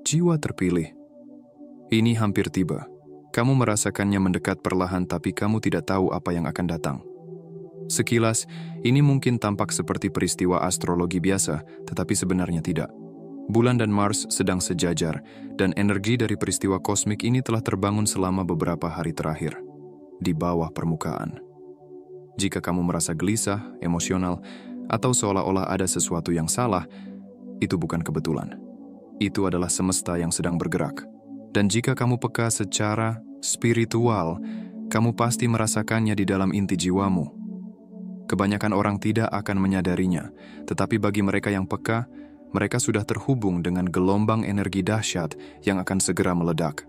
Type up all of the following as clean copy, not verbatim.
jiwa terpilih. Ini hampir tiba. Kamu merasakannya mendekat perlahan, tapi kamu tidak tahu apa yang akan datang. Sekilas, ini mungkin tampak seperti peristiwa astrologi biasa, tetapi sebenarnya tidak. Bulan dan Mars sedang sejajar, dan energi dari peristiwa kosmik ini telah terbangun selama beberapa hari terakhir, di bawah permukaan. Jika kamu merasa gelisah, emosional, atau seolah-olah ada sesuatu yang salah, itu bukan kebetulan. Itu adalah semesta yang sedang bergerak. Dan jika kamu peka secara spiritual, kamu pasti merasakannya di dalam inti jiwamu. Kebanyakan orang tidak akan menyadarinya, tetapi bagi mereka yang peka, mereka sudah terhubung dengan gelombang energi dahsyat yang akan segera meledak.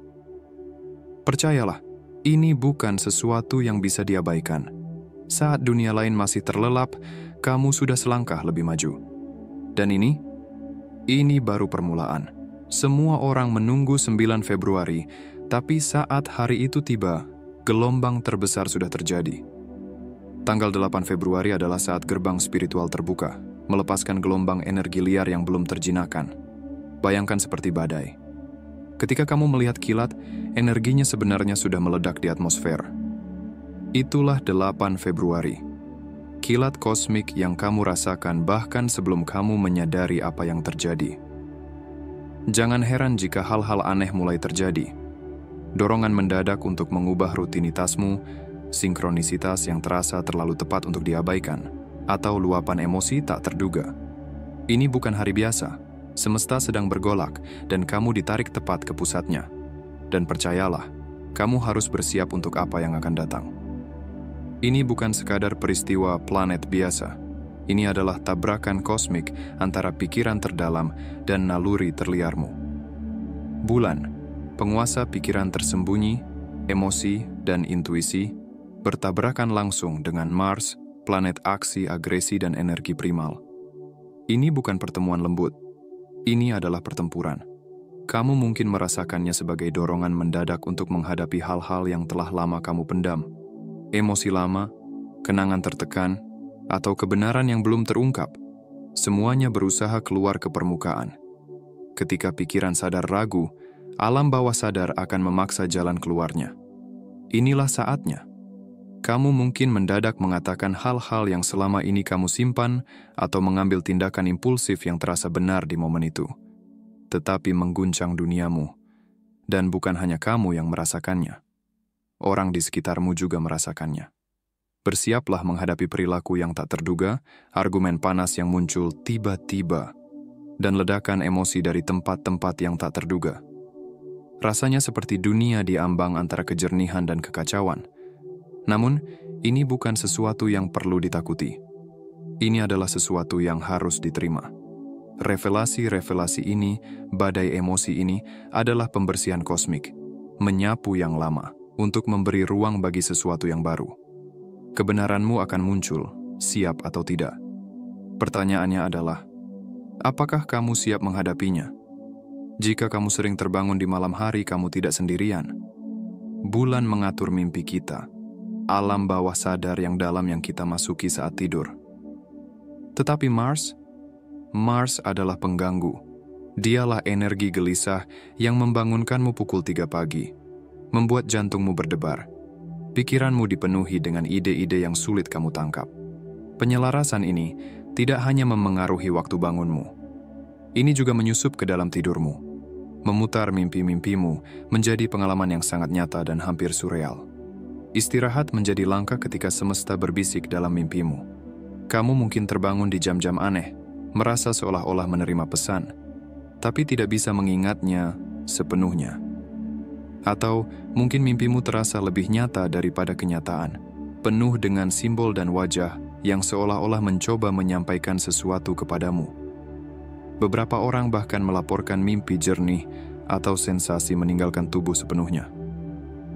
Percayalah, ini bukan sesuatu yang bisa diabaikan. Saat dunia lain masih terlelap, kamu sudah selangkah lebih maju. Dan ini baru permulaan. Semua orang menunggu 9 Februari, tapi saat hari itu tiba, gelombang terbesar sudah terjadi. Tanggal 8 Februari adalah saat gerbang spiritual terbuka, melepaskan gelombang energi liar yang belum terjinakkan. Bayangkan seperti badai. Ketika kamu melihat kilat, energinya sebenarnya sudah meledak di atmosfer. Itulah 8 Februari. Kilat kosmik yang kamu rasakan bahkan sebelum kamu menyadari apa yang terjadi. Jangan heran jika hal-hal aneh mulai terjadi. Dorongan mendadak untuk mengubah rutinitasmu, sinkronisitas yang terasa terlalu tepat untuk diabaikan, atau luapan emosi tak terduga. Ini bukan hari biasa. Semesta sedang bergolak, dan kamu ditarik tepat ke pusatnya. Dan percayalah, kamu harus bersiap untuk apa yang akan datang. Ini bukan sekadar peristiwa planet biasa. Ini adalah tabrakan kosmik antara pikiran terdalam dan naluri terliarmu. Bulan, penguasa pikiran tersembunyi, emosi, dan intuisi, bertabrakan langsung dengan Mars, planet aksi, agresi, dan energi primal. Ini bukan pertemuan lembut. Ini adalah pertempuran. Kamu mungkin merasakannya sebagai dorongan mendadak untuk menghadapi hal-hal yang telah lama kamu pendam. Emosi lama, kenangan tertekan, atau kebenaran yang belum terungkap. Semuanya berusaha keluar ke permukaan. Ketika pikiran sadar ragu, alam bawah sadar akan memaksa jalan keluarnya. Inilah saatnya. Kamu mungkin mendadak mengatakan hal-hal yang selama ini kamu simpan atau mengambil tindakan impulsif yang terasa benar di momen itu, tetapi mengguncang duniamu. Dan bukan hanya kamu yang merasakannya. Orang di sekitarmu juga merasakannya. Bersiaplah menghadapi perilaku yang tak terduga, argumen panas yang muncul tiba-tiba, dan ledakan emosi dari tempat-tempat yang tak terduga. Rasanya seperti dunia diambang antara kejernihan dan kekacauan. Namun, ini bukan sesuatu yang perlu ditakuti. Ini adalah sesuatu yang harus diterima. Revelasi-revelasi ini, badai emosi ini, adalah pembersihan kosmik, menyapu yang lama, untuk memberi ruang bagi sesuatu yang baru. Kebenaranmu akan muncul, siap atau tidak. Pertanyaannya adalah, apakah kamu siap menghadapinya? Jika kamu sering terbangun di malam hari, kamu tidak sendirian. Bulan mengatur mimpi kita. Alam bawah sadar yang dalam yang kita masuki saat tidur. Tetapi Mars adalah pengganggu. Dialah energi gelisah yang membangunkanmu pukul 3 pagi, membuat jantungmu berdebar. Pikiranmu dipenuhi dengan ide-ide yang sulit kamu tangkap. Penyelarasan ini tidak hanya memengaruhi waktu bangunmu. Ini juga menyusup ke dalam tidurmu, memutar mimpi-mimpimu menjadi pengalaman yang sangat nyata dan hampir surreal. Istirahat menjadi langka ketika semesta berbisik dalam mimpimu. Kamu mungkin terbangun di jam-jam aneh, merasa seolah-olah menerima pesan, tapi tidak bisa mengingatnya sepenuhnya. Atau mungkin mimpimu terasa lebih nyata daripada kenyataan, penuh dengan simbol dan wajah yang seolah-olah mencoba menyampaikan sesuatu kepadamu. Beberapa orang bahkan melaporkan mimpi jernih atau sensasi meninggalkan tubuh sepenuhnya,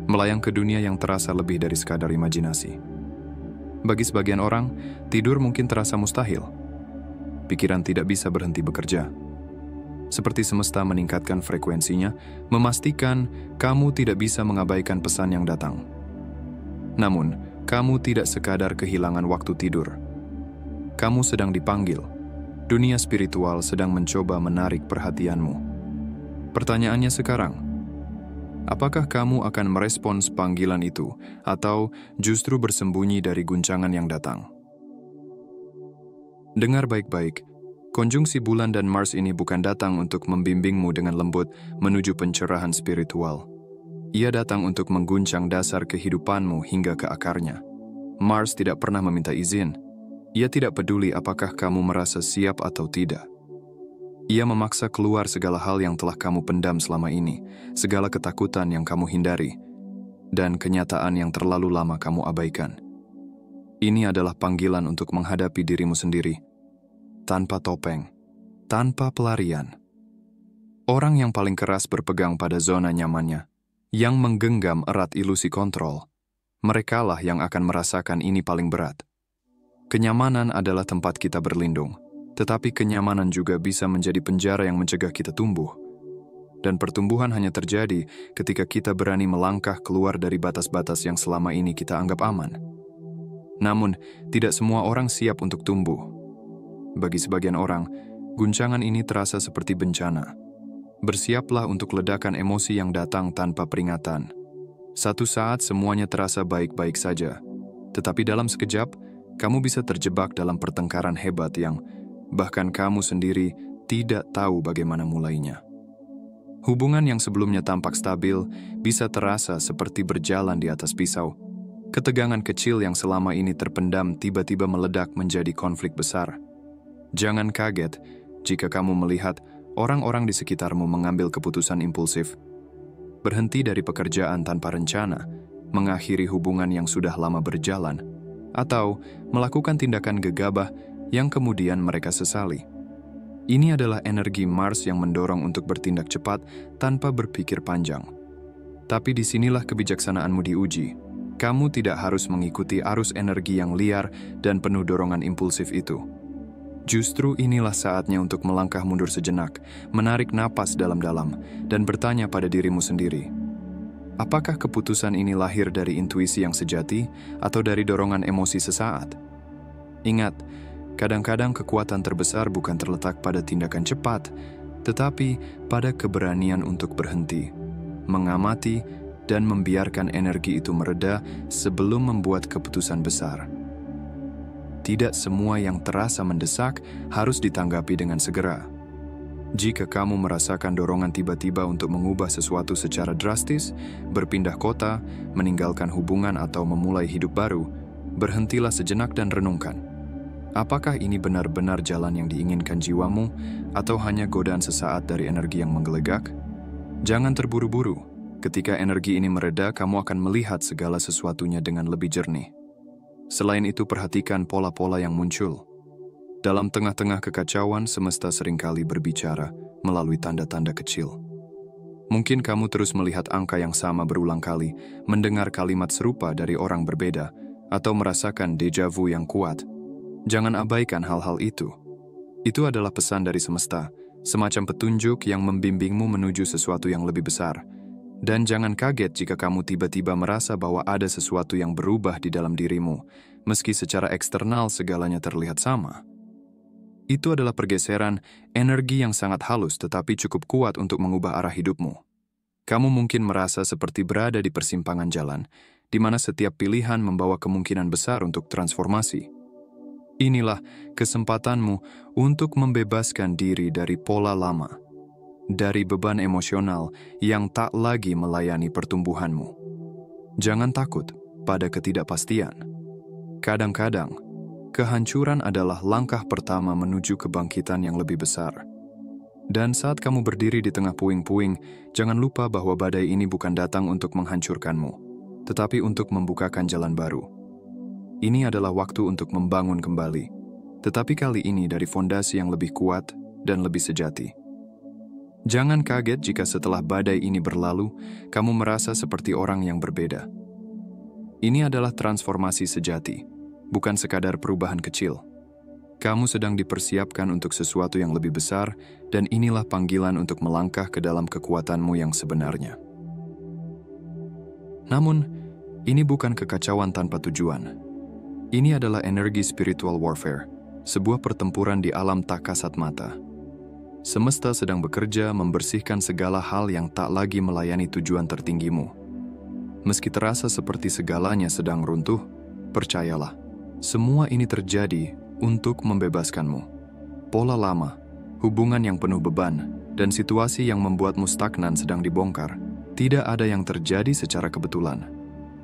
melayang ke dunia yang terasa lebih dari sekadar imajinasi. Bagi sebagian orang, tidur mungkin terasa mustahil. Pikiran tidak bisa berhenti bekerja. Seperti semesta meningkatkan frekuensinya, memastikan kamu tidak bisa mengabaikan pesan yang datang. Namun, kamu tidak sekadar kehilangan waktu tidur. Kamu sedang dipanggil. Dunia spiritual sedang mencoba menarik perhatianmu. Pertanyaannya sekarang, apakah kamu akan merespons panggilan itu atau justru bersembunyi dari guncangan yang datang? Dengar baik-baik, konjungsi bulan dan Mars ini bukan datang untuk membimbingmu dengan lembut menuju pencerahan spiritual. Ia datang untuk mengguncang dasar kehidupanmu hingga ke akarnya. Mars tidak pernah meminta izin. Ia tidak peduli apakah kamu merasa siap atau tidak. Ia memaksa keluar segala hal yang telah kamu pendam selama ini, segala ketakutan yang kamu hindari, dan kenyataan yang terlalu lama kamu abaikan. Ini adalah panggilan untuk menghadapi dirimu sendiri, tanpa topeng, tanpa pelarian. Orang yang paling keras berpegang pada zona nyamannya, yang menggenggam erat ilusi kontrol, merekalah yang akan merasakan ini paling berat. Kenyamanan adalah tempat kita berlindung, tetapi kenyamanan juga bisa menjadi penjara yang mencegah kita tumbuh. Dan pertumbuhan hanya terjadi ketika kita berani melangkah keluar dari batas-batas yang selama ini kita anggap aman. Namun, tidak semua orang siap untuk tumbuh. Bagi sebagian orang, guncangan ini terasa seperti bencana. Bersiaplah untuk ledakan emosi yang datang tanpa peringatan. Satu saat semuanya terasa baik-baik saja, tetapi dalam sekejap, kamu bisa terjebak dalam pertengkaran hebat yang bahkan kamu sendiri tidak tahu bagaimana mulainya. Hubungan yang sebelumnya tampak stabil bisa terasa seperti berjalan di atas pisau. Ketegangan kecil yang selama ini terpendam tiba-tiba meledak menjadi konflik besar. Jangan kaget jika kamu melihat orang-orang di sekitarmu mengambil keputusan impulsif, berhenti dari pekerjaan tanpa rencana, mengakhiri hubungan yang sudah lama berjalan, atau melakukan tindakan gegabah yang kemudian mereka sesali. Ini adalah energi Mars yang mendorong untuk bertindak cepat tanpa berpikir panjang. Tapi disinilah kebijaksanaanmu diuji. Kamu tidak harus mengikuti arus energi yang liar dan penuh dorongan impulsif itu. Justru inilah saatnya untuk melangkah mundur sejenak, menarik napas dalam-dalam, dan bertanya pada dirimu sendiri. Apakah keputusan ini lahir dari intuisi yang sejati atau dari dorongan emosi sesaat? Ingat, kadang-kadang kekuatan terbesar bukan terletak pada tindakan cepat, tetapi pada keberanian untuk berhenti, mengamati, dan membiarkan energi itu mereda sebelum membuat keputusan besar. Tidak semua yang terasa mendesak harus ditanggapi dengan segera. Jika kamu merasakan dorongan tiba-tiba untuk mengubah sesuatu secara drastis, berpindah kota, meninggalkan hubungan atau memulai hidup baru, berhentilah sejenak dan renungkan. Apakah ini benar-benar jalan yang diinginkan jiwamu atau hanya godaan sesaat dari energi yang menggelegak? Jangan terburu-buru. Ketika energi ini mereda, kamu akan melihat segala sesuatunya dengan lebih jernih. Selain itu, perhatikan pola-pola yang muncul. Dalam tengah-tengah kekacauan, semesta seringkali berbicara melalui tanda-tanda kecil. Mungkin kamu terus melihat angka yang sama berulang kali, mendengar kalimat serupa dari orang berbeda, atau merasakan deja vu yang kuat. Jangan abaikan hal-hal itu. Itu adalah pesan dari semesta, semacam petunjuk yang membimbingmu menuju sesuatu yang lebih besar. Dan jangan kaget jika kamu tiba-tiba merasa bahwa ada sesuatu yang berubah di dalam dirimu, meski secara eksternal segalanya terlihat sama. Itu adalah pergeseran energi yang sangat halus tetapi cukup kuat untuk mengubah arah hidupmu. Kamu mungkin merasa seperti berada di persimpangan jalan, di mana setiap pilihan membawa kemungkinan besar untuk transformasi. Inilah kesempatanmu untuk membebaskan diri dari pola lama, dari beban emosional yang tak lagi melayani pertumbuhanmu. Jangan takut pada ketidakpastian. Kadang-kadang, kehancuran adalah langkah pertama menuju kebangkitan yang lebih besar. Dan saat kamu berdiri di tengah puing-puing, jangan lupa bahwa badai ini bukan datang untuk menghancurkanmu, tetapi untuk membukakan jalan baru. Ini adalah waktu untuk membangun kembali, tetapi kali ini dari fondasi yang lebih kuat dan lebih sejati. Jangan kaget jika setelah badai ini berlalu, kamu merasa seperti orang yang berbeda. Ini adalah transformasi sejati, bukan sekadar perubahan kecil. Kamu sedang dipersiapkan untuk sesuatu yang lebih besar, dan inilah panggilan untuk melangkah ke dalam kekuatanmu yang sebenarnya. Namun, ini bukan kekacauan tanpa tujuan. Ini adalah energi spiritual warfare, sebuah pertempuran di alam tak kasat mata. Semesta sedang bekerja membersihkan segala hal yang tak lagi melayani tujuan tertinggimu. Meski terasa seperti segalanya sedang runtuh, percayalah, semua ini terjadi untuk membebaskanmu. Pola lama, hubungan yang penuh beban, dan situasi yang membuatmu stagnan sedang dibongkar. Tidak ada yang terjadi secara kebetulan.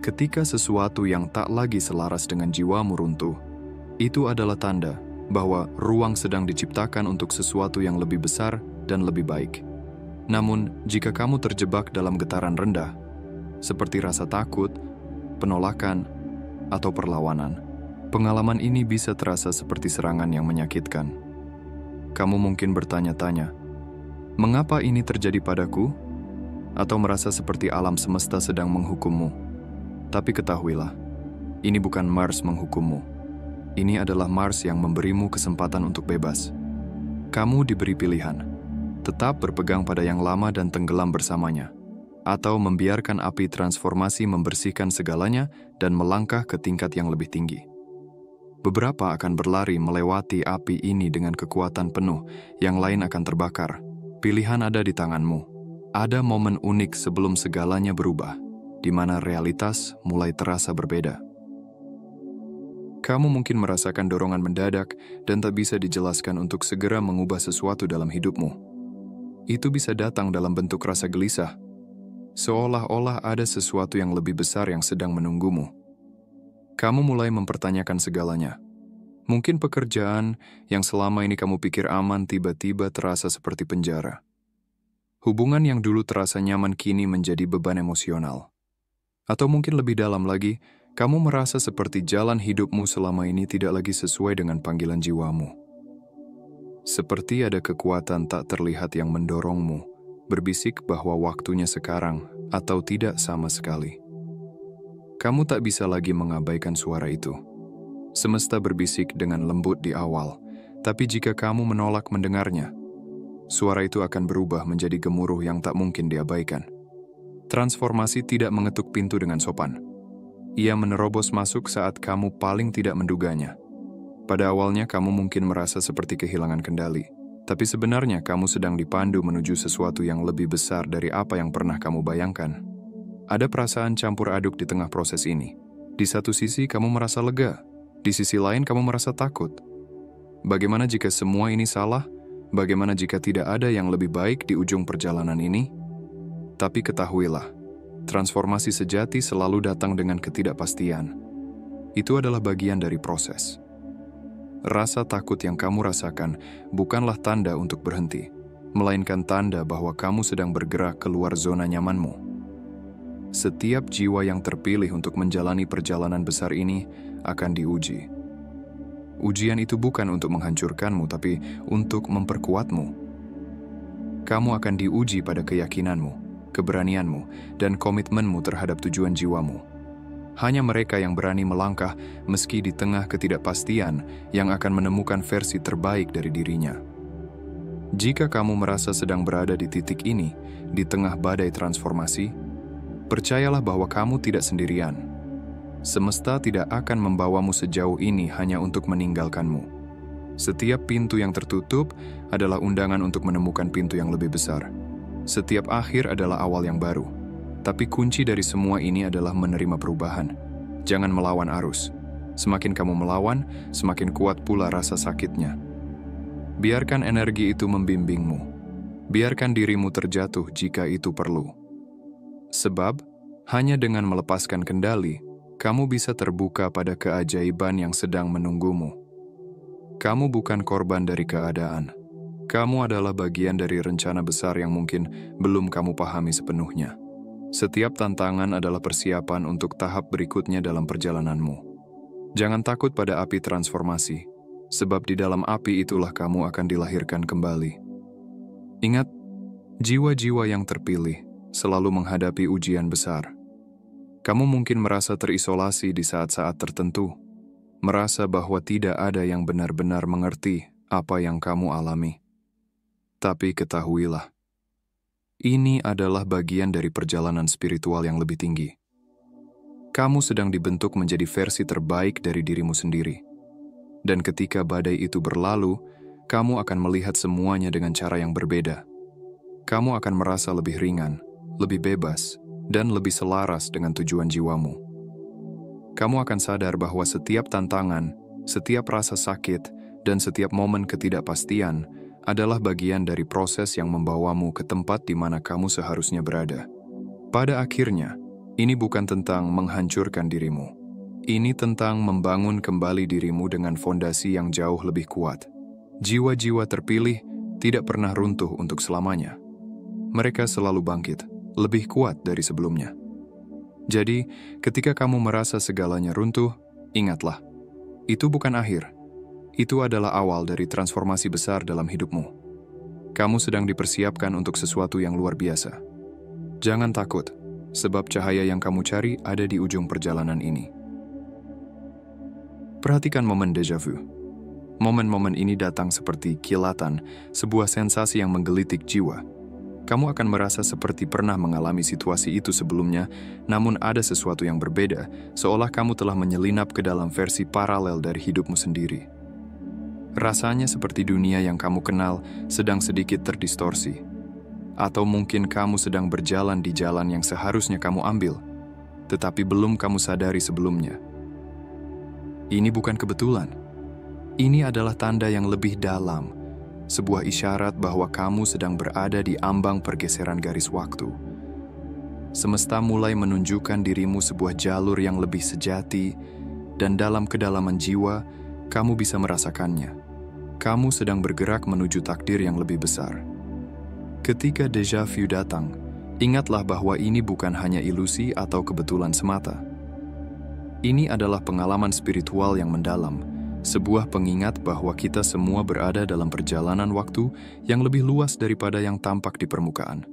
Ketika sesuatu yang tak lagi selaras dengan jiwamu runtuh, itu adalah tanda bahwa ruang sedang diciptakan untuk sesuatu yang lebih besar dan lebih baik. Namun, jika kamu terjebak dalam getaran rendah, seperti rasa takut, penolakan, atau perlawanan, pengalaman ini bisa terasa seperti serangan yang menyakitkan. Kamu mungkin bertanya-tanya, mengapa ini terjadi padaku? Atau merasa seperti alam semesta sedang menghukummu. Tapi ketahuilah, ini bukan Mars menghukummu. Ini adalah Mars yang memberimu kesempatan untuk bebas. Kamu diberi pilihan, tetap berpegang pada yang lama dan tenggelam bersamanya, atau membiarkan api transformasi membersihkan segalanya dan melangkah ke tingkat yang lebih tinggi. Beberapa akan berlari melewati api ini dengan kekuatan penuh, yang lain akan terbakar. Pilihan ada di tanganmu. Ada momen unik sebelum segalanya berubah, di mana realitas mulai terasa berbeda. Kamu mungkin merasakan dorongan mendadak dan tak bisa dijelaskan untuk segera mengubah sesuatu dalam hidupmu. Itu bisa datang dalam bentuk rasa gelisah, seolah-olah ada sesuatu yang lebih besar yang sedang menunggumu. Kamu mulai mempertanyakan segalanya. Mungkin pekerjaan yang selama ini kamu pikir aman tiba-tiba terasa seperti penjara. Hubungan yang dulu terasa nyaman kini menjadi beban emosional. Atau mungkin lebih dalam lagi, kamu merasa seperti jalan hidupmu selama ini tidak lagi sesuai dengan panggilan jiwamu. Seperti ada kekuatan tak terlihat yang mendorongmu, berbisik bahwa waktunya sekarang atau tidak sama sekali. Kamu tak bisa lagi mengabaikan suara itu. Semesta berbisik dengan lembut di awal, tapi jika kamu menolak mendengarnya, suara itu akan berubah menjadi gemuruh yang tak mungkin diabaikan. Transformasi tidak mengetuk pintu dengan sopan. Ia menerobos masuk saat kamu paling tidak menduganya. Pada awalnya kamu mungkin merasa seperti kehilangan kendali, tapi sebenarnya kamu sedang dipandu menuju sesuatu yang lebih besar dari apa yang pernah kamu bayangkan. Ada perasaan campur aduk di tengah proses ini. Di satu sisi kamu merasa lega, di sisi lain kamu merasa takut. Bagaimana jika semua ini salah? Bagaimana jika tidak ada yang lebih baik di ujung perjalanan ini? Tapi ketahuilah, transformasi sejati selalu datang dengan ketidakpastian. Itu adalah bagian dari proses. Rasa takut yang kamu rasakan bukanlah tanda untuk berhenti, melainkan tanda bahwa kamu sedang bergerak keluar zona nyamanmu. Setiap jiwa yang terpilih untuk menjalani perjalanan besar ini akan diuji. Ujian itu bukan untuk menghancurkanmu, tapi untuk memperkuatmu. Kamu akan diuji pada keyakinanmu, keberanianmu, dan komitmenmu terhadap tujuan jiwamu. Hanya mereka yang berani melangkah meski di tengah ketidakpastian yang akan menemukan versi terbaik dari dirinya. Jika kamu merasa sedang berada di titik ini, di tengah badai transformasi, percayalah bahwa kamu tidak sendirian. Semesta tidak akan membawamu sejauh ini hanya untuk meninggalkanmu. Setiap pintu yang tertutup adalah undangan untuk menemukan pintu yang lebih besar. Setiap akhir adalah awal yang baru. Tapi kunci dari semua ini adalah menerima perubahan. Jangan melawan arus. Semakin kamu melawan, semakin kuat pula rasa sakitnya. Biarkan energi itu membimbingmu. Biarkan dirimu terjatuh jika itu perlu. Sebab, hanya dengan melepaskan kendali, kamu bisa terbuka pada keajaiban yang sedang menunggumu. Kamu bukan korban dari keadaan. Kamu adalah bagian dari rencana besar yang mungkin belum kamu pahami sepenuhnya. Setiap tantangan adalah persiapan untuk tahap berikutnya dalam perjalananmu. Jangan takut pada api transformasi, sebab di dalam api itulah kamu akan dilahirkan kembali. Ingat, jiwa-jiwa yang terpilih selalu menghadapi ujian besar. Kamu mungkin merasa terisolasi di saat-saat tertentu, merasa bahwa tidak ada yang benar-benar mengerti apa yang kamu alami. Tapi ketahuilah, ini adalah bagian dari perjalanan spiritual yang lebih tinggi. Kamu sedang dibentuk menjadi versi terbaik dari dirimu sendiri. Dan ketika badai itu berlalu, kamu akan melihat semuanya dengan cara yang berbeda. Kamu akan merasa lebih ringan, lebih bebas, dan lebih selaras dengan tujuan jiwamu. Kamu akan sadar bahwa setiap tantangan, setiap rasa sakit, dan setiap momen ketidakpastian adalah bagian dari proses yang membawamu ke tempat di mana kamu seharusnya berada. Pada akhirnya, ini bukan tentang menghancurkan dirimu. Ini tentang membangun kembali dirimu dengan fondasi yang jauh lebih kuat. Jiwa-jiwa terpilih tidak pernah runtuh untuk selamanya. Mereka selalu bangkit, lebih kuat dari sebelumnya. Jadi, ketika kamu merasa segalanya runtuh, ingatlah, itu bukan akhir. Itu adalah awal dari transformasi besar dalam hidupmu. Kamu sedang dipersiapkan untuk sesuatu yang luar biasa. Jangan takut, sebab cahaya yang kamu cari ada di ujung perjalanan ini. Perhatikan momen déjà vu. Momen-momen ini datang seperti kilatan, sebuah sensasi yang menggelitik jiwa. Kamu akan merasa seperti pernah mengalami situasi itu sebelumnya, namun ada sesuatu yang berbeda, seolah kamu telah menyelinap ke dalam versi paralel dari hidupmu sendiri. Rasanya seperti dunia yang kamu kenal sedang sedikit terdistorsi. Atau mungkin kamu sedang berjalan di jalan yang seharusnya kamu ambil, tetapi belum kamu sadari sebelumnya. Ini bukan kebetulan. Ini adalah tanda yang lebih dalam, sebuah isyarat bahwa kamu sedang berada di ambang pergeseran garis waktu. Semesta mulai menunjukkan dirimu sebuah jalur yang lebih sejati, dan dalam kedalaman jiwa, kamu bisa merasakannya. Kamu sedang bergerak menuju takdir yang lebih besar. Ketika déjà vu datang, ingatlah bahwa ini bukan hanya ilusi atau kebetulan semata. Ini adalah pengalaman spiritual yang mendalam, sebuah pengingat bahwa kita semua berada dalam perjalanan waktu yang lebih luas daripada yang tampak di permukaan.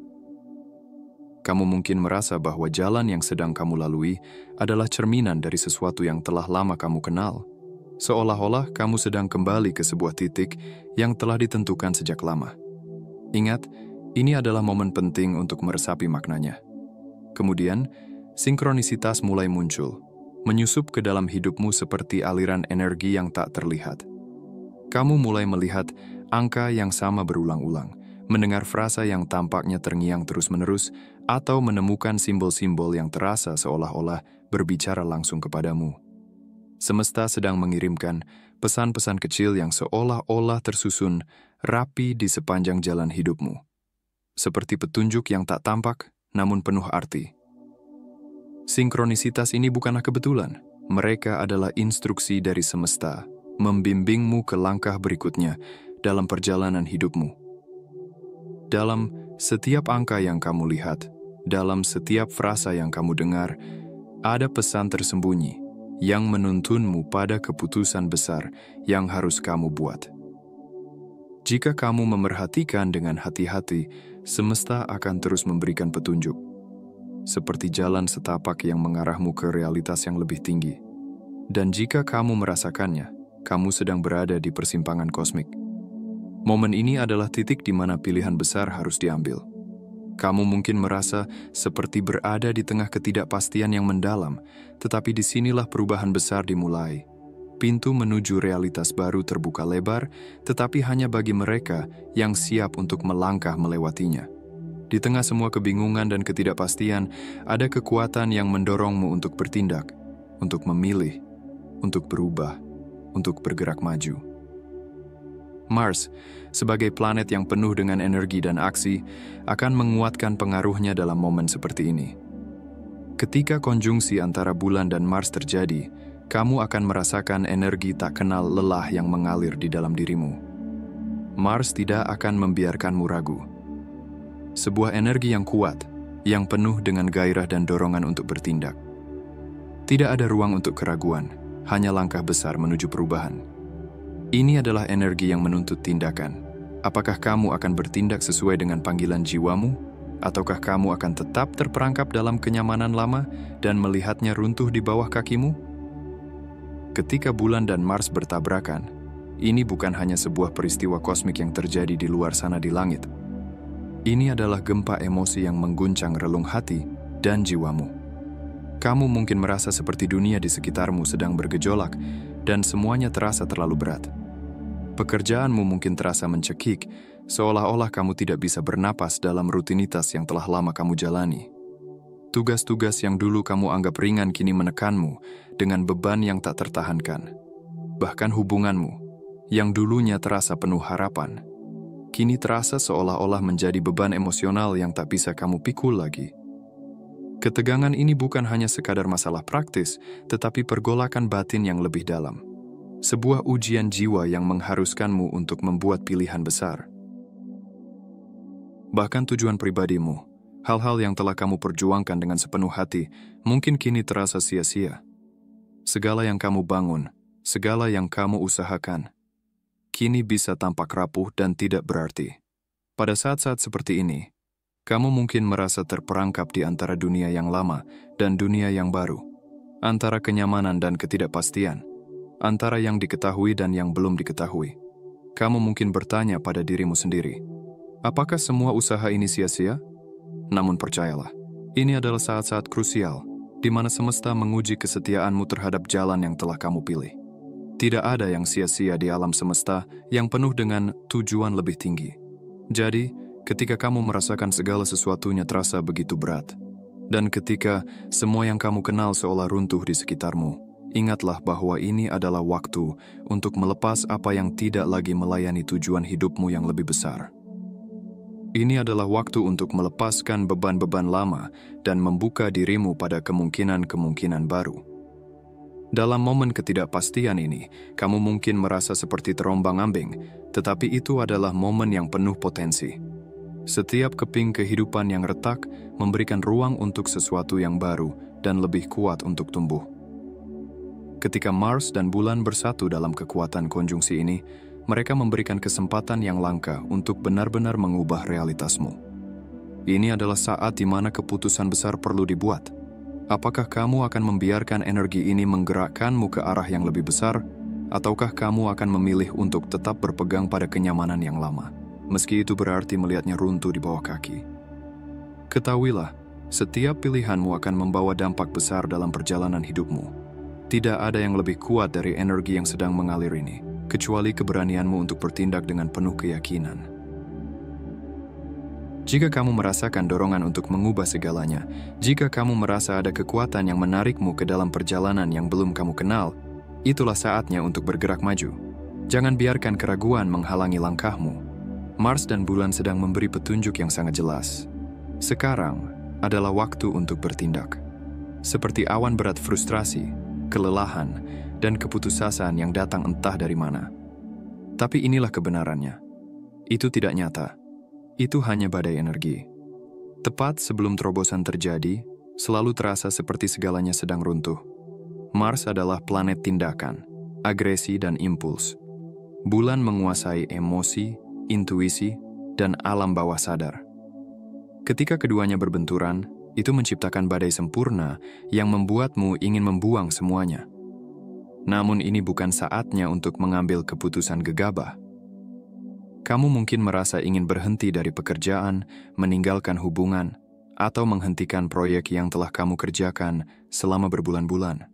Kamu mungkin merasa bahwa jalan yang sedang kamu lalui adalah cerminan dari sesuatu yang telah lama kamu kenal, seolah-olah kamu sedang kembali ke sebuah titik yang telah ditentukan sejak lama. Ingat, ini adalah momen penting untuk meresapi maknanya. Kemudian, sinkronisitas mulai muncul, menyusup ke dalam hidupmu seperti aliran energi yang tak terlihat. Kamu mulai melihat angka yang sama berulang-ulang, mendengar frasa yang tampaknya terngiang terus-menerus, atau menemukan simbol-simbol yang terasa seolah-olah berbicara langsung kepadamu. Semesta sedang mengirimkan pesan-pesan kecil yang seolah-olah tersusun rapi di sepanjang jalan hidupmu. Seperti petunjuk yang tak tampak, namun penuh arti. Sinkronisitas ini bukanlah kebetulan. Mereka adalah instruksi dari semesta, membimbingmu ke langkah berikutnya dalam perjalanan hidupmu. Dalam setiap angka yang kamu lihat, dalam setiap frasa yang kamu dengar, ada pesan tersembunyi yang menuntunmu pada keputusan besar yang harus kamu buat. Jika kamu memerhatikan dengan hati-hati, semesta akan terus memberikan petunjuk, seperti jalan setapak yang mengarahmu ke realitas yang lebih tinggi. Dan jika kamu merasakannya, kamu sedang berada di persimpangan kosmik. Momen ini adalah titik di mana pilihan besar harus diambil. Kamu mungkin merasa seperti berada di tengah ketidakpastian yang mendalam, tetapi disinilah perubahan besar dimulai. Pintu menuju realitas baru terbuka lebar, tetapi hanya bagi mereka yang siap untuk melangkah melewatinya. Di tengah semua kebingungan dan ketidakpastian, ada kekuatan yang mendorongmu untuk bertindak, untuk memilih, untuk berubah, untuk bergerak maju. Mars, sebagai planet yang penuh dengan energi dan aksi, akan menguatkan pengaruhnya dalam momen seperti ini. Ketika konjungsi antara bulan dan Mars terjadi, kamu akan merasakan energi tak kenal lelah yang mengalir di dalam dirimu. Mars tidak akan membiarkanmu ragu. Sebuah energi yang kuat, yang penuh dengan gairah dan dorongan untuk bertindak. Tidak ada ruang untuk keraguan, hanya langkah besar menuju perubahan. Ini adalah energi yang menuntut tindakan. Apakah kamu akan bertindak sesuai dengan panggilan jiwamu, ataukah kamu akan tetap terperangkap dalam kenyamanan lama dan melihatnya runtuh di bawah kakimu? Ketika bulan dan Mars bertabrakan, ini bukan hanya sebuah peristiwa kosmik yang terjadi di luar sana di langit. Ini adalah gempa emosi yang mengguncang relung hati dan jiwamu. Kamu mungkin merasa seperti dunia di sekitarmu sedang bergejolak dan semuanya terasa terlalu berat. Pekerjaanmu mungkin terasa mencekik, seolah-olah kamu tidak bisa bernapas dalam rutinitas yang telah lama kamu jalani. Tugas-tugas yang dulu kamu anggap ringan kini menekanmu dengan beban yang tak tertahankan. Bahkan hubunganmu, yang dulunya terasa penuh harapan, kini terasa seolah-olah menjadi beban emosional yang tak bisa kamu pikul lagi. Ketegangan ini bukan hanya sekadar masalah praktis, tetapi pergolakan batin yang lebih dalam. Sebuah ujian jiwa yang mengharuskanmu untuk membuat pilihan besar. Bahkan tujuan pribadimu, hal-hal yang telah kamu perjuangkan dengan sepenuh hati, mungkin kini terasa sia-sia. Segala yang kamu bangun, segala yang kamu usahakan, kini bisa tampak rapuh dan tidak berarti. Pada saat-saat seperti ini, kamu mungkin merasa terperangkap di antara dunia yang lama dan dunia yang baru, antara kenyamanan dan ketidakpastian, antara yang diketahui dan yang belum diketahui. Kamu mungkin bertanya pada dirimu sendiri, apakah semua usaha ini sia-sia? Namun percayalah, ini adalah saat-saat krusial, di mana semesta menguji kesetiaanmu terhadap jalan yang telah kamu pilih. Tidak ada yang sia-sia di alam semesta yang penuh dengan tujuan lebih tinggi. Jadi, ketika kamu merasakan segala sesuatunya terasa begitu berat, dan ketika semua yang kamu kenal seolah runtuh di sekitarmu, ingatlah bahwa ini adalah waktu untuk melepas apa yang tidak lagi melayani tujuan hidupmu yang lebih besar. Ini adalah waktu untuk melepaskan beban-beban lama dan membuka dirimu pada kemungkinan-kemungkinan baru. Dalam momen ketidakpastian ini, kamu mungkin merasa seperti terombang-ambing, tetapi itu adalah momen yang penuh potensi. Setiap keping kehidupan yang retak memberikan ruang untuk sesuatu yang baru dan lebih kuat untuk tumbuh. Ketika Mars dan bulan bersatu dalam kekuatan konjungsi ini, mereka memberikan kesempatan yang langka untuk benar-benar mengubah realitasmu. Ini adalah saat di mana keputusan besar perlu dibuat. Apakah kamu akan membiarkan energi ini menggerakkanmu ke arah yang lebih besar, ataukah kamu akan memilih untuk tetap berpegang pada kenyamanan yang lama, meski itu berarti melihatnya runtuh di bawah kaki? Ketahuilah, setiap pilihanmu akan membawa dampak besar dalam perjalanan hidupmu. Tidak ada yang lebih kuat dari energi yang sedang mengalir ini, kecuali keberanianmu untuk bertindak dengan penuh keyakinan. Jika kamu merasakan dorongan untuk mengubah segalanya, jika kamu merasa ada kekuatan yang menarikmu ke dalam perjalanan yang belum kamu kenal, itulah saatnya untuk bergerak maju. Jangan biarkan keraguan menghalangi langkahmu. Mars dan bulan sedang memberi petunjuk yang sangat jelas. Sekarang adalah waktu untuk bertindak. Seperti awan berat frustrasi, kelelahan, dan keputusasaan yang datang entah dari mana. Tapi inilah kebenarannya. Itu tidak nyata. Itu hanya badai energi. Tepat sebelum terobosan terjadi, selalu terasa seperti segalanya sedang runtuh. Mars adalah planet tindakan, agresi, dan impuls. Bulan menguasai emosi, intuisi, dan alam bawah sadar. Ketika keduanya berbenturan, itu menciptakan badai sempurna yang membuatmu ingin membuang semuanya. Namun ini bukan saatnya untuk mengambil keputusan gegabah. Kamu mungkin merasa ingin berhenti dari pekerjaan, meninggalkan hubungan, atau menghentikan proyek yang telah kamu kerjakan selama berbulan-bulan.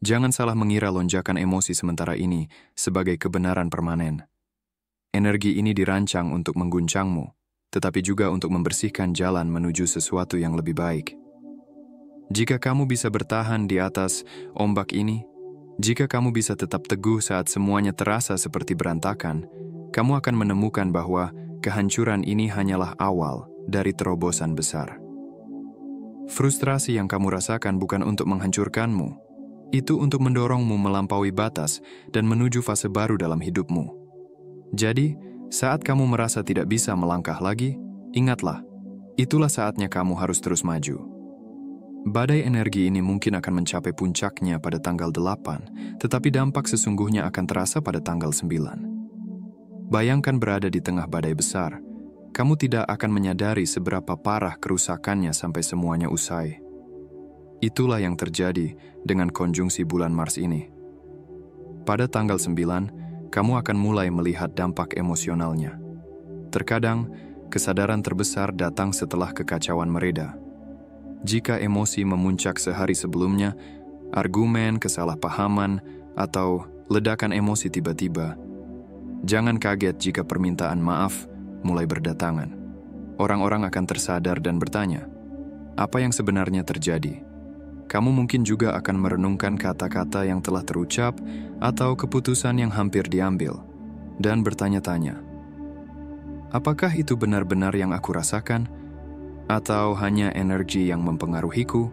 Jangan salah mengira lonjakan emosi sementara ini sebagai kebenaran permanen. Energi ini dirancang untuk mengguncangmu, tetapi juga untuk membersihkan jalan menuju sesuatu yang lebih baik. Jika kamu bisa bertahan di atas ombak ini, jika kamu bisa tetap teguh saat semuanya terasa seperti berantakan, kamu akan menemukan bahwa kehancuran ini hanyalah awal dari terobosan besar. Frustrasi yang kamu rasakan bukan untuk menghancurkanmu, itu untuk mendorongmu melampaui batas dan menuju fase baru dalam hidupmu. Jadi, saat kamu merasa tidak bisa melangkah lagi, ingatlah, itulah saatnya kamu harus terus maju. Badai energi ini mungkin akan mencapai puncaknya pada tanggal 8, tetapi dampak sesungguhnya akan terasa pada tanggal 9. Bayangkan berada di tengah badai besar, kamu tidak akan menyadari seberapa parah kerusakannya sampai semuanya usai. Itulah yang terjadi dengan konjungsi bulan Mars ini. Pada tanggal 9, kamu akan mulai melihat dampak emosionalnya. Terkadang, kesadaran terbesar datang setelah kekacauan mereda. Jika emosi memuncak sehari sebelumnya, argumen, kesalahpahaman, atau ledakan emosi tiba-tiba, Jangan kaget jika permintaan maaf mulai berdatangan. Orang-orang akan tersadar dan bertanya, apa yang sebenarnya terjadi? Kamu mungkin juga akan merenungkan kata-kata yang telah terucap atau keputusan yang hampir diambil, dan bertanya-tanya, apakah itu benar-benar yang aku rasakan? Atau hanya energi yang mempengaruhiku?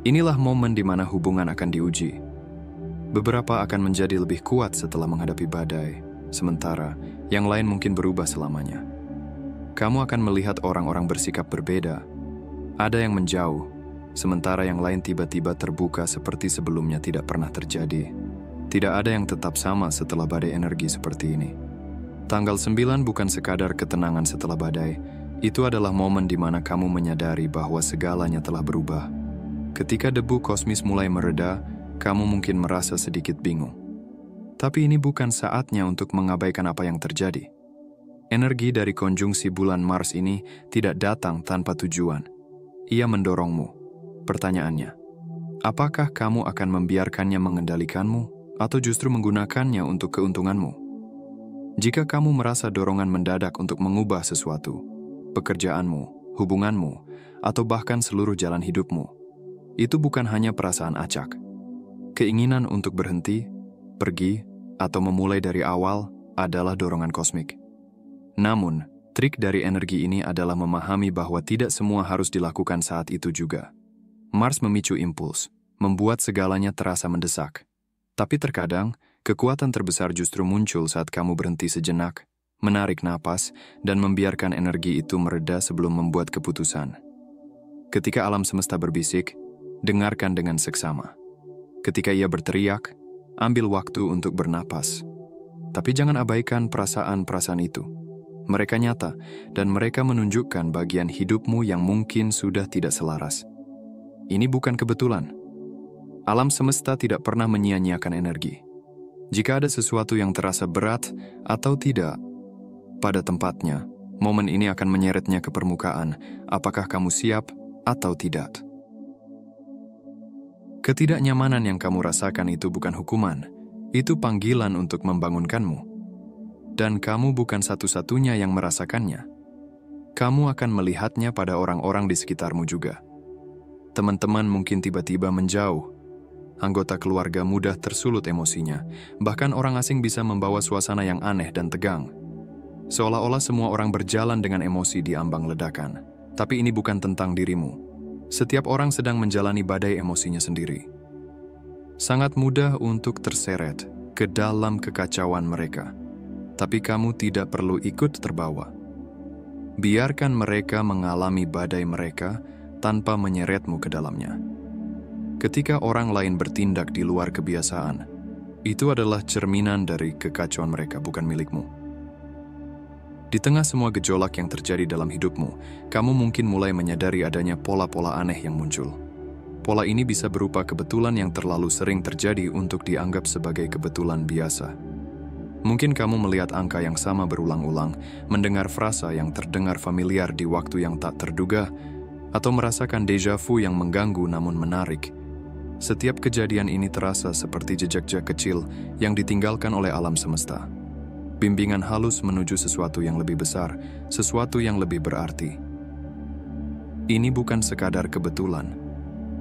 Inilah momen di mana hubungan akan diuji. Beberapa akan menjadi lebih kuat setelah menghadapi badai, sementara yang lain mungkin berubah selamanya. Kamu akan melihat orang-orang bersikap berbeda. Ada yang menjauh, sementara yang lain tiba-tiba terbuka seperti sebelumnya tidak pernah terjadi. Tidak ada yang tetap sama setelah badai energi seperti ini. Tanggal 9 bukan sekadar ketenangan setelah badai, itu adalah momen di mana kamu menyadari bahwa segalanya telah berubah. Ketika debu kosmis mulai mereda, kamu mungkin merasa sedikit bingung. Tapi ini bukan saatnya untuk mengabaikan apa yang terjadi. Energi dari konjungsi bulan Mars ini tidak datang tanpa tujuan. Ia mendorongmu. Pertanyaannya, apakah kamu akan membiarkannya mengendalikanmu atau justru menggunakannya untuk keuntunganmu? Jika kamu merasa dorongan mendadak untuk mengubah sesuatu, pekerjaanmu, hubunganmu, atau bahkan seluruh jalan hidupmu, itu bukan hanya perasaan acak. Keinginan untuk berhenti, pergi, atau memulai dari awal adalah dorongan kosmik. Namun, trik dari energi ini adalah memahami bahwa tidak semua harus dilakukan saat itu juga. Mars memicu impuls, membuat segalanya terasa mendesak. Tapi terkadang, kekuatan terbesar justru muncul saat kamu berhenti sejenak, menarik napas, dan membiarkan energi itu mereda sebelum membuat keputusan. Ketika alam semesta berbisik, dengarkan dengan seksama. Ketika ia berteriak, ambil waktu untuk bernapas. Tapi jangan abaikan perasaan-perasaan itu. Mereka nyata, dan mereka menunjukkan bagian hidupmu yang mungkin sudah tidak selaras. Ini bukan kebetulan. Alam semesta tidak pernah menyia-nyiakan energi. Jika ada sesuatu yang terasa berat atau tidak, pada tempatnya, momen ini akan menyeretnya ke permukaan, apakah kamu siap atau tidak. Ketidaknyamanan yang kamu rasakan itu bukan hukuman, itu panggilan untuk membangunkanmu. Dan kamu bukan satu-satunya yang merasakannya. Kamu akan melihatnya pada orang-orang di sekitarmu juga. Teman-teman mungkin tiba-tiba menjauh. Anggota keluarga mudah tersulut emosinya, bahkan orang asing bisa membawa suasana yang aneh dan tegang. Seolah-olah semua orang berjalan dengan emosi di ambang ledakan. Tapi ini bukan tentang dirimu. Setiap orang sedang menjalani badai emosinya sendiri. Sangat mudah untuk terseret ke dalam kekacauan mereka. Tapi kamu tidak perlu ikut terbawa. Biarkan mereka mengalami badai mereka tanpa menyeretmu ke dalamnya. Ketika orang lain bertindak di luar kebiasaan, itu adalah cerminan dari kekacauan mereka, bukan milikmu. Di tengah semua gejolak yang terjadi dalam hidupmu, kamu mungkin mulai menyadari adanya pola-pola aneh yang muncul. Pola ini bisa berupa kebetulan yang terlalu sering terjadi untuk dianggap sebagai kebetulan biasa. Mungkin kamu melihat angka yang sama berulang-ulang, mendengar frasa yang terdengar familiar di waktu yang tak terduga, atau merasakan deja vu yang mengganggu namun menarik. Setiap kejadian ini terasa seperti jejak-jejak kecil yang ditinggalkan oleh alam semesta. Bimbingan halus menuju sesuatu yang lebih besar, sesuatu yang lebih berarti. Ini bukan sekadar kebetulan.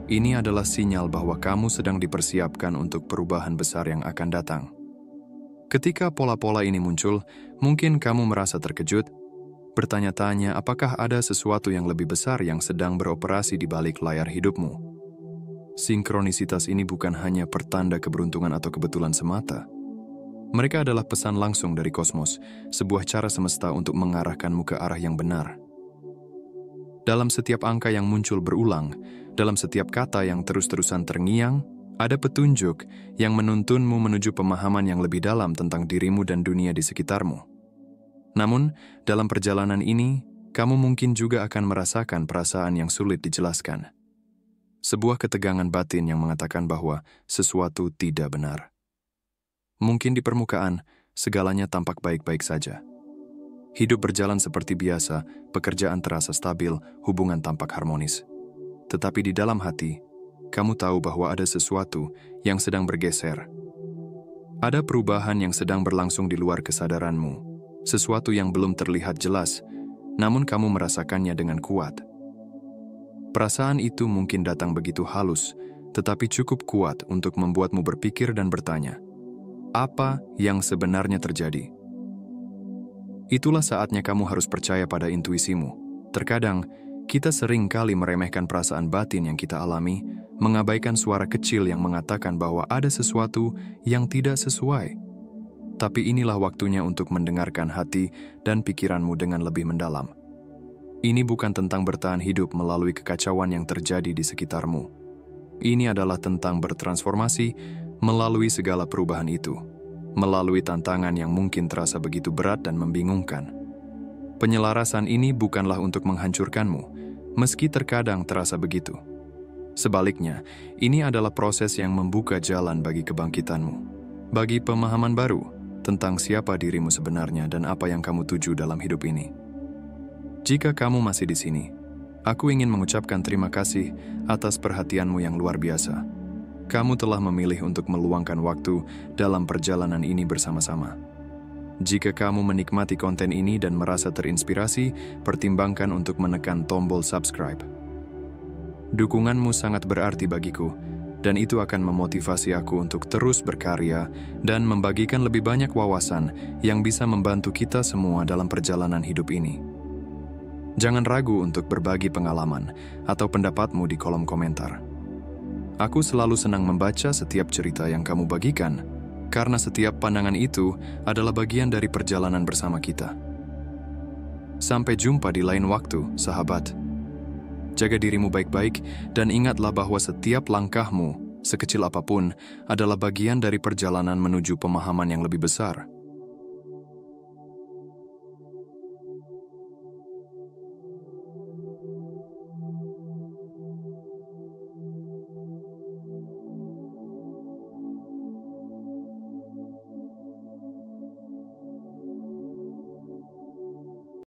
Ini adalah sinyal bahwa kamu sedang dipersiapkan untuk perubahan besar yang akan datang. Ketika pola-pola ini muncul, mungkin kamu merasa terkejut, bertanya-tanya apakah ada sesuatu yang lebih besar yang sedang beroperasi di balik layar hidupmu. Sinkronisitas ini bukan hanya pertanda keberuntungan atau kebetulan semata. Mereka adalah pesan langsung dari kosmos, sebuah cara semesta untuk mengarahkanmu ke arah yang benar. Dalam setiap angka yang muncul berulang, dalam setiap kata yang terus-terusan terngiang, ada petunjuk yang menuntunmu menuju pemahaman yang lebih dalam tentang dirimu dan dunia di sekitarmu. Namun, dalam perjalanan ini, kamu mungkin juga akan merasakan perasaan yang sulit dijelaskan. Sebuah ketegangan batin yang mengatakan bahwa sesuatu tidak benar. Mungkin di permukaan, segalanya tampak baik-baik saja. Hidup berjalan seperti biasa, pekerjaan terasa stabil, hubungan tampak harmonis. Tetapi di dalam hati, kamu tahu bahwa ada sesuatu yang sedang bergeser. Ada perubahan yang sedang berlangsung di luar kesadaranmu, sesuatu yang belum terlihat jelas, namun kamu merasakannya dengan kuat. Perasaan itu mungkin datang begitu halus, tetapi cukup kuat untuk membuatmu berpikir dan bertanya, apa yang sebenarnya terjadi? Itulah saatnya kamu harus percaya pada intuisimu. Terkadang, kita sering kali meremehkan perasaan batin yang kita alami, mengabaikan suara kecil yang mengatakan bahwa ada sesuatu yang tidak sesuai. Tapi inilah waktunya untuk mendengarkan hati dan pikiranmu dengan lebih mendalam. Ini bukan tentang bertahan hidup melalui kekacauan yang terjadi di sekitarmu. Ini adalah tentang bertransformasi melalui segala perubahan itu, melalui tantangan yang mungkin terasa begitu berat dan membingungkan. Penyelarasan ini bukanlah untuk menghancurkanmu, meski terkadang terasa begitu. Sebaliknya, ini adalah proses yang membuka jalan bagi kebangkitanmu, bagi pemahaman baru tentang siapa dirimu sebenarnya dan apa yang kamu tuju dalam hidup ini. Jika kamu masih di sini, aku ingin mengucapkan terima kasih atas perhatianmu yang luar biasa. Kamu telah memilih untuk meluangkan waktu dalam perjalanan ini bersama-sama. Jika kamu menikmati konten ini dan merasa terinspirasi, pertimbangkan untuk menekan tombol subscribe. Dukunganmu sangat berarti bagiku, dan itu akan memotivasi aku untuk terus berkarya dan membagikan lebih banyak wawasan yang bisa membantu kita semua dalam perjalanan hidup ini. Jangan ragu untuk berbagi pengalaman atau pendapatmu di kolom komentar. Aku selalu senang membaca setiap cerita yang kamu bagikan, karena setiap pandangan itu adalah bagian dari perjalanan bersama kita. Sampai jumpa di lain waktu, sahabat. Jaga dirimu baik-baik dan ingatlah bahwa setiap langkahmu, sekecil apapun, adalah bagian dari perjalanan menuju pemahaman yang lebih besar.